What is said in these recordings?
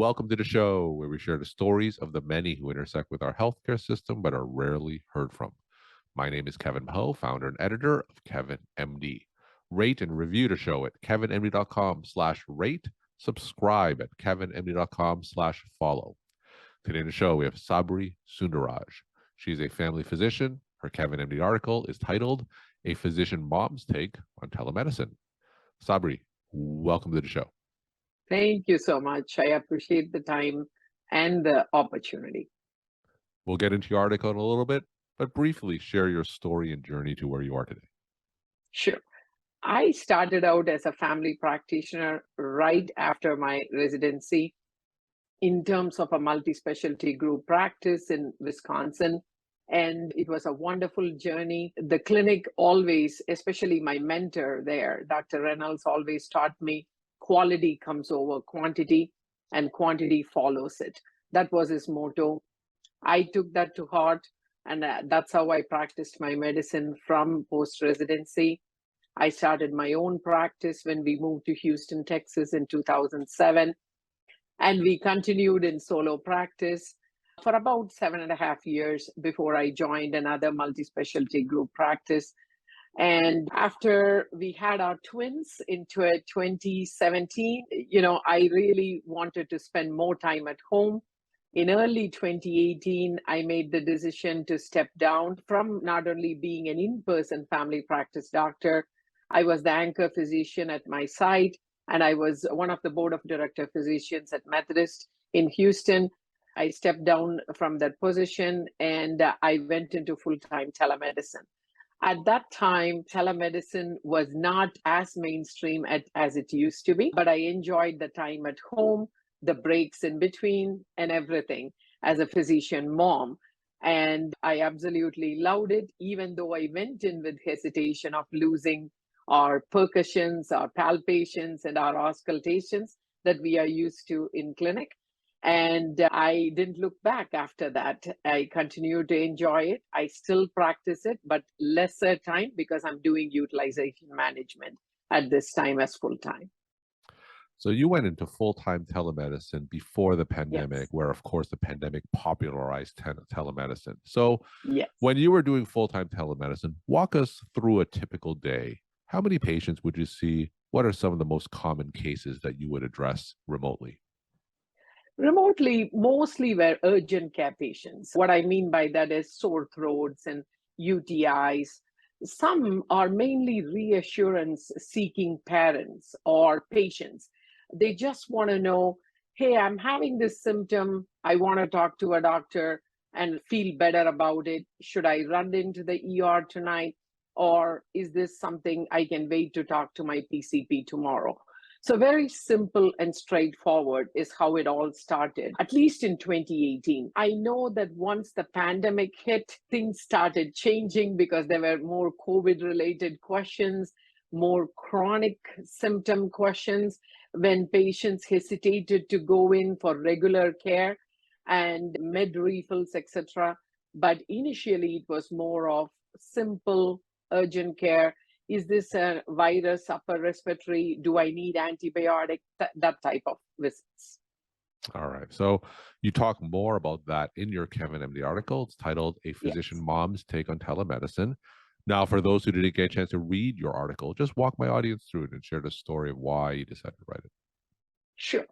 welcome to the show where we share the stories of the many who intersect with our healthcare system but are rarely heard from. My name is Kevin Ho, founder and editor of Kevin MD. Rate and review the show at kevinmd.com/rate, subscribe at kevinmd.com/follow. Today in the show, we have Sabari Sundarraj. She's a family physician. Her Kevin MD article is titled A Physician Mom's Take on Telemedicine. Sabari, welcome to the show. Thank you so much. I appreciate the time and the opportunity. We'll get into your article in a little bit, but briefly share your story and journey to where you are today. Sure. I started out as a family practitioner right after my residency in terms of a multi-specialty group practice in Wisconsin. And it was a wonderful journey. The clinic always, especially my mentor there, Dr. Reynolds, always taught me quality comes over quantity and quantity follows it. That was his motto. I took that to heart, and that's how I practiced my medicine from post-residency. I started my own practice when we moved to Houston, Texas in 2007, and we continued in solo practice for about 7.5 years before I joined another multi-specialty group practice. And after we had our twins in 2017, I really wanted to spend more time at home. In early 2018, I made the decision to step down from not only being an in-person family practice doctor, I was the anchor physician at my site, and I was one of the board of director physicians at Methodist in Houston. I stepped down from that position and I went into full-time telemedicine. At that time, telemedicine was not as mainstream as it used to be, but I enjoyed the time at home, the breaks in between, and everything as a physician mom. And I absolutely loved it, even though I went in with hesitation of losing our percussions, our palpations, and our auscultations that we are used to in clinic. And I didn't look back after that. I continue to enjoy it. I still practice it, but lesser time because I'm doing utilization management at this time as full-time. So you went into full-time telemedicine before the pandemic, Yes. where, of course, the pandemic popularized telemedicine. So Yes. when you were doing full-time telemedicine, walk us through a typical day. How many patients would you see? What are some of the most common cases that you would address remotely? Remotely, mostly were urgent care patients. What I mean by that is sore throats and UTIs. Some are mainly reassurance seeking parents or patients. They just want to know, hey, I'm having this symptom. I want to talk to a doctor and feel better about it. Should I run into the ER tonight? Or is this something I can wait to talk to my PCP tomorrow? So very simple and straightforward is how it all started, at least in 2018. I know that once the pandemic hit, things started changing because there were more COVID-related questions, more chronic symptom questions, when patients hesitated to go in for regular care and med refills, etc. But initially, it was more of simple urgent care. Is this a virus, upper respiratory? Do I need antibiotic? That type of visits. All right. So you talk more about that in your Kevin MD article. It's titled A Physician Mom's Take on Telemedicine. Now, for those who didn't get a chance to read your article, just walk my audience through it and share the story of why you decided to write it. Sure.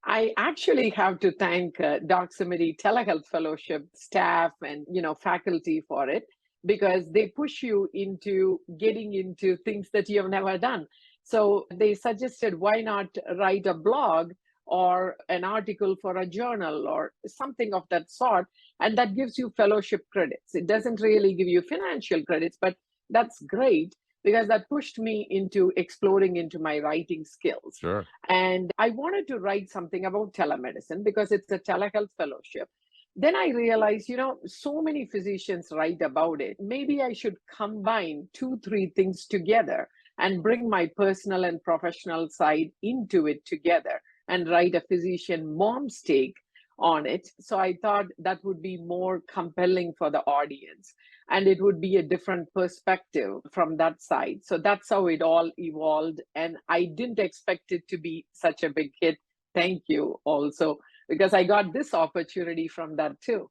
I actually have to thank Doximity Telehealth Fellowship staff and faculty for it, because they push you into getting into things that you have never done. So they suggested, why not write a blog or an article for a journal or something of that sort? And that gives you fellowship credits. It doesn't really give you financial credits, but that's great because that pushed me into exploring into my writing skills. Sure. And I wanted to write something about telemedicine because it's a telehealth fellowship. Then I realized, so many physicians write about it. Maybe I should combine 2-3 things together and bring my personal and professional side into it together and write a physician mom's take on it. So I thought that would be more compelling for the audience and it would be a different perspective from that side. So that's how it all evolved. And I didn't expect it to be such a big hit. Thank you also because I got this opportunity from that too.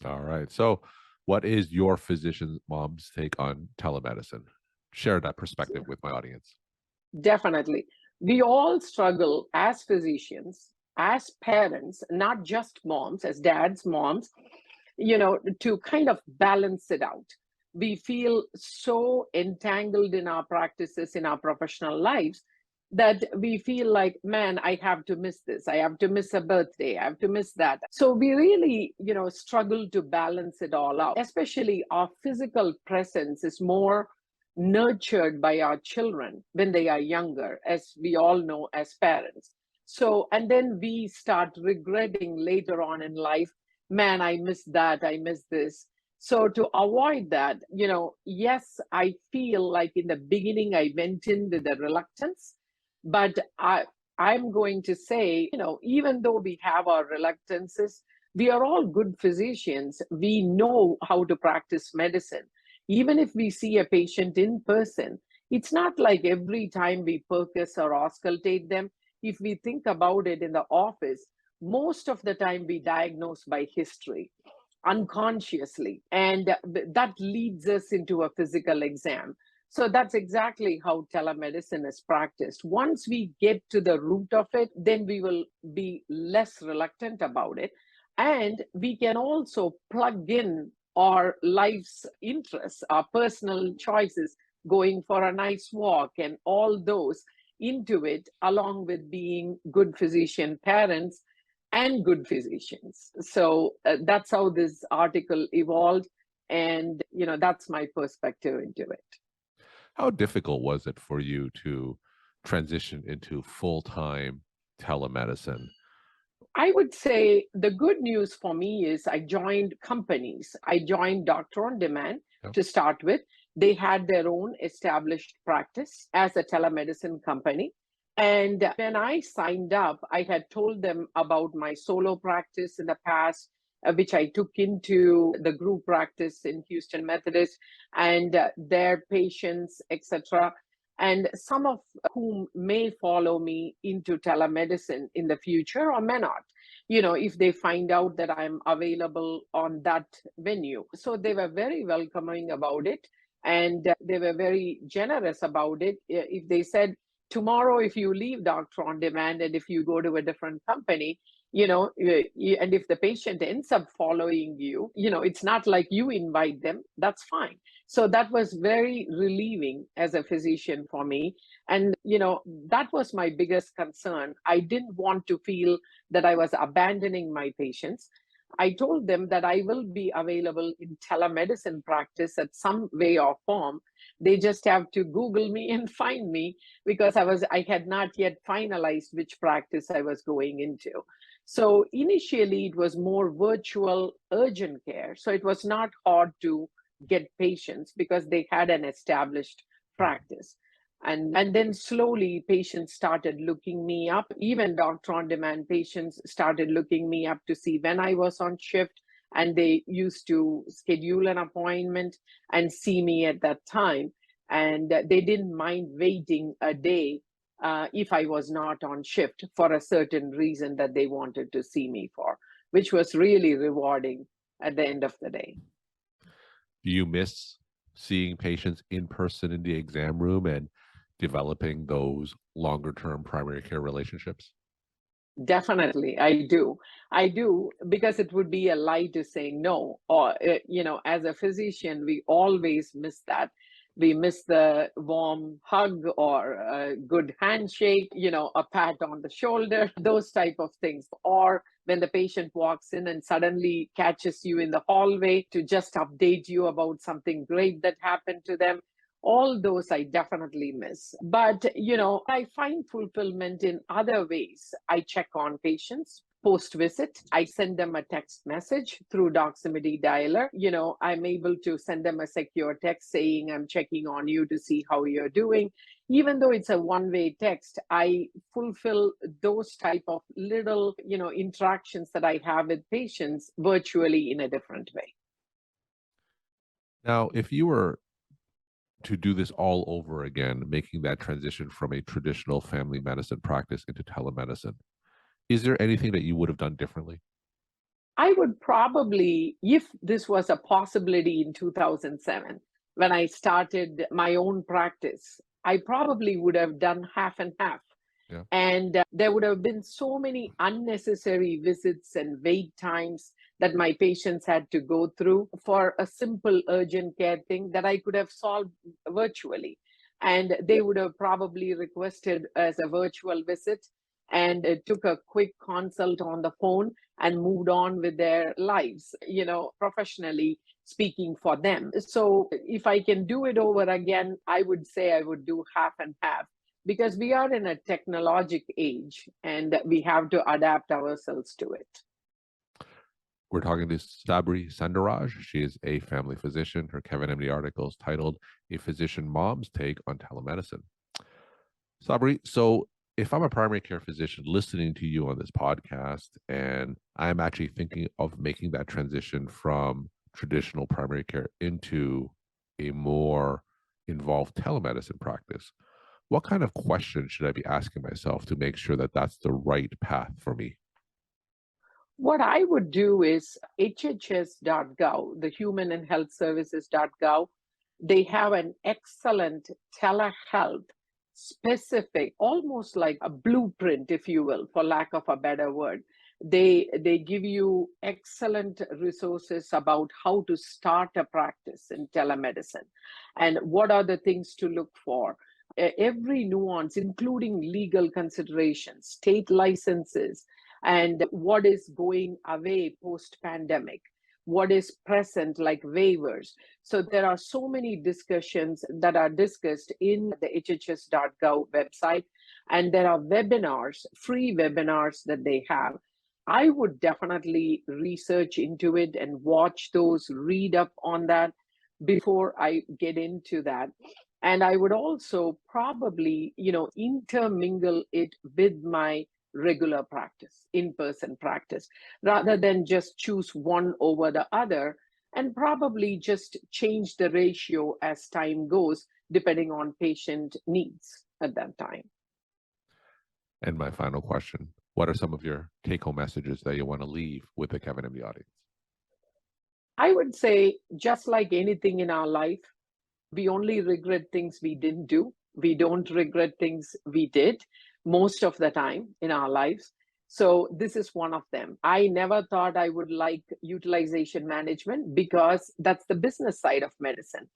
All right. So, what is your physician mom's take on telemedicine? Share that perspective with my audience. Definitely. We all struggle as physicians, as parents, not just moms, as dads, moms, to kind of balance it out. We feel so entangled in our practices, in our professional lives, that we feel like, man, I have to miss this. I have to miss a birthday. I have to miss that. So we really, struggle to balance it all out. Especially our physical presence is more nurtured by our children when they are younger, as we all know as parents. So, and then we start regretting later on in life, man, I miss that, I miss this. So, to avoid that, yes, I feel like in the beginning I went in with a reluctance, but I'm going to say, even though we have our reluctances, we are all good physicians. We know how to practice medicine. Even if we see a patient in person, it's not like every time we percuss or auscultate them. If we think about it in the office, most of the time we diagnose by history unconsciously, and that leads us into a physical exam. So that's exactly how telemedicine is practiced. Once we get to the root of it, then we will be less reluctant about it. And we can also plug in our life's interests, our personal choices, going for a nice walk, and all those into it, along with being good physician parents and good physicians. So that's how this article evolved. And, that's my perspective into it. How difficult was it for you to transition into full-time telemedicine? I would say the good news for me is I joined companies. I joined Doctor on Demand Yeah. to start with. They had their own established practice as a telemedicine company. And when I signed up, I had told them about my solo practice in the past, which I took into the group practice in Houston Methodist, and their patients, etc. And some of whom may follow me into telemedicine in the future or may not, if they find out that I'm available on that venue. So they were very welcoming about it, and they were very generous about it. If they said, tomorrow, if you leave Doctor on Demand and if you go to a different company, and if the patient ends up following you, it's not like you invite them, that's fine. So that was very relieving as a physician for me. And, that was my biggest concern. I didn't want to feel that I was abandoning my patients. I told them that I will be available in telemedicine practice at some way or form. They just have to Google me and find me, because I had not yet finalized which practice I was going into. So initially it was more virtual urgent care. So it was not hard to get patients because they had an established practice. And then slowly patients started looking me up. Even Doctor on Demand patients started looking me up to see when I was on shift, and they used to schedule an appointment and see me at that time. And they didn't mind waiting a day if I was not on shift for a certain reason that they wanted to see me for, which was really rewarding at the end of the day. Do you miss seeing patients in person in the exam room and developing those longer term primary care relationships? Definitely, I do. I do, because it would be a lie to say no. Or, as a physician, we always miss that. We miss the warm hug or a good handshake, a pat on the shoulder, those type of things. Or when the patient walks in and suddenly catches you in the hallway to just update you about something great that happened to them. All those I definitely miss. But, I find fulfillment in other ways. I check on patients post visit. I send them a text message through Doximity Dialer. I'm able to send them a secure text saying, I'm checking on you to see how you're doing. Even though it's a one-way text, I fulfill those type of little, interactions that I have with patients virtually in a different way. Now, if you were to do this all over again, making that transition from a traditional family medicine practice into telemedicine, Is there anything that you would have done differently? I would probably, if this was a possibility in 2007, when I started my own practice, I probably would have done half and half. Yeah. And there would have been so many unnecessary visits and wait times that my patients had to go through for a simple urgent care thing that I could have solved virtually. And they would have probably requested as a virtual visit and took a quick consult on the phone and moved on with their lives, professionally speaking for them. So if I can do it over again, I would say I would do half and half because we are in a technologic age and we have to adapt ourselves to it. We're talking to Sabari Sundarraj. She is a family physician. Her Kevin MD article is titled A Physician Mom's Take on Telemedicine. Sabari, so if I'm a primary care physician listening to you on this podcast, and I'm actually thinking of making that transition from traditional primary care into a more involved telemedicine practice, what kind of questions should I be asking myself to make sure that that's the right path for me? What I would do is hhs.gov, the Human and Health Services.gov, they have an excellent telehealth specific, almost like a blueprint, if you will, for lack of a better word. They give you excellent resources about how to start a practice in telemedicine and what are the things to look for. Every nuance, including legal considerations, state licenses, and what is going away post pandemic, what is present like waivers. So there are so many discussions that are discussed in the hhs.gov website, and there are webinars, free webinars that they have. I would definitely research into it and watch those, read up on that before I get into that. And I would also probably, intermingle it with my regular practice, in-person practice, rather than just choose one over the other, and probably just change the ratio as time goes, depending on patient needs at that time. And my final question, what are some of your take-home messages that you want to leave with the Kevin MD audience? I would say, just like anything in our life, we only regret things we didn't do. We don't regret things we did most of the time in our lives. So this is one of them. I never thought I would like utilization management because that's the business side of medicine.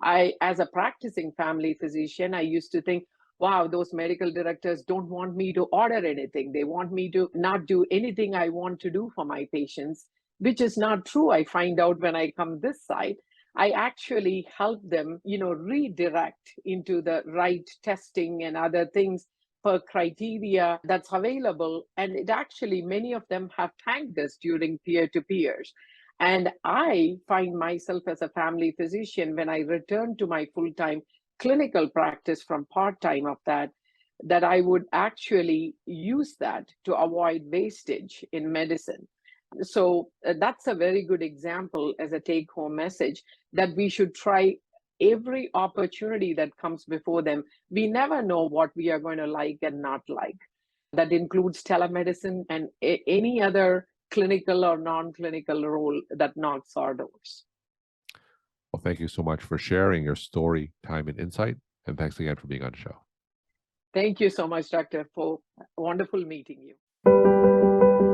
As a practicing family physician, I used to think, wow, those medical directors don't want me to order anything. They want me to not do anything I want to do for my patients, which is not true. I find out when I come this side. I actually help them, redirect into the right testing and other things per criteria that's available. And it actually, many of them have thanked us during peer-to-peers. And I find myself as a family physician, when I return to my full-time clinical practice from part-time of that I would actually use that to avoid wastage in medicine. So that's a very good example as a take-home message that we should try every opportunity that comes before them. We never know what we are going to like and not like. That includes telemedicine and any other clinical or non-clinical role that knocks our doors. Well, thank you so much for sharing your story, time, and insight. And thanks again for being on the show. Thank you so much, Doctor, for wonderful meeting you.